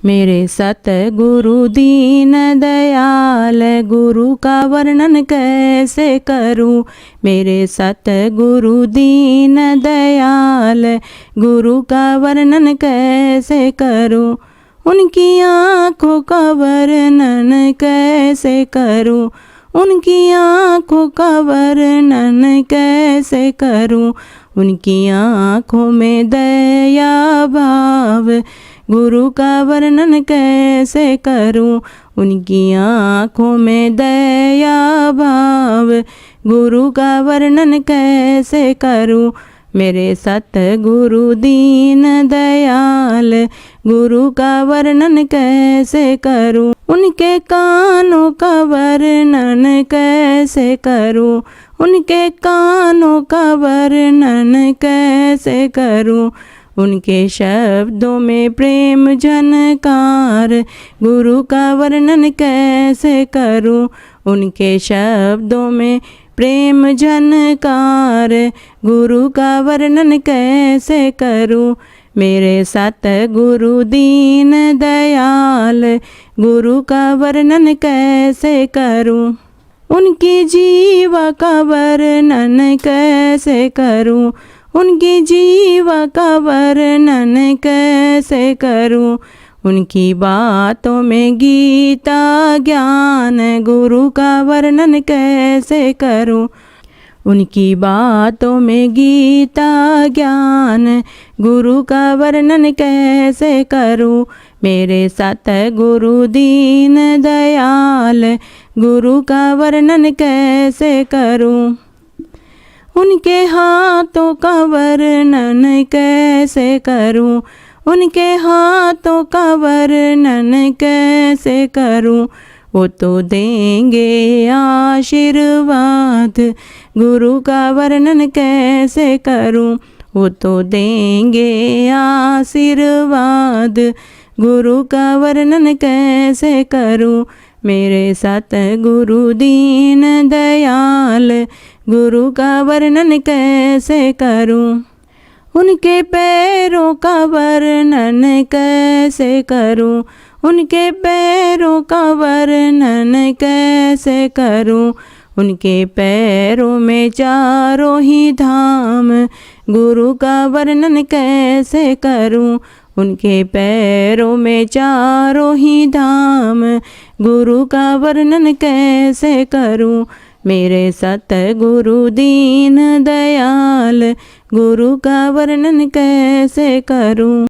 मेरे सतगुरु दीन दयाल, गुरु का वर्णन कैसे करूं। मेरे सतगुरु दीन दयाल, गुरु का वर्णन कैसे करूं। उनकी आँखों का वर्णन कैसे करूं। उनकी आँखों का वर्णन कैसे करूं। उनकी आँखों में दया भाव, गुरु का वर्णन कैसे करूं। उनकी आँखों में दया भाव, गुरु का वर्णन कैसे करूं। मेरे सतगुरु दीन दयाल, गुरु का वर्णन कैसे करूं। उनके कानों का वर्णन कैसे करूं। उनके कानों का वर्णन कैसे करूं। उनके शब्दों में प्रेम झनकार, गुरु का वर्णन कैसे करूं। उनके शब्दों में प्रेम झनकार, गुरु का वर्णन कैसे करूं। मेरे सतगुरु दीन दयाल, गुरु का वर्णन कैसे करूं। उनकी जीवा का वर्णन कैसे करूं। उनकी जीवा का वर्णन कैसे करूं। उनकी बातों में गीता ज्ञान, गुरु का वर्णन कैसे करूं। उनकी बातों में गीता ज्ञान, गुरु का वर्णन कैसे करूं। मेरे सतगुरु दीन दयाल, गुरु का वर्णन कैसे करूं। उनके हाथों का वर्णन कैसे करूं। उनके हाथों का वर्णन कैसे करूं। वो तो देंगे आशीर्वाद, गुरु का वर्णन कैसे करूं। वो तो देंगे आशीर्वाद, गुरु का वर्णन कैसे करूं। मेरे सतगुरु दीन दयाल, गुरु का वर्णन कैसे करूं। उनके पैरों का वर्णन कैसे करूं। उनके पैरों का वर्णन कैसे करूं। उनके पैरों में चारों ही धाम, गुरु का वर्णन कैसे करूं। उनके पैरों में चारों ही धाम, गुरु का वर्णन कैसे करूं। मेरे सतगुरु दीन दयाल, गुरु का वर्णन कैसे करूं।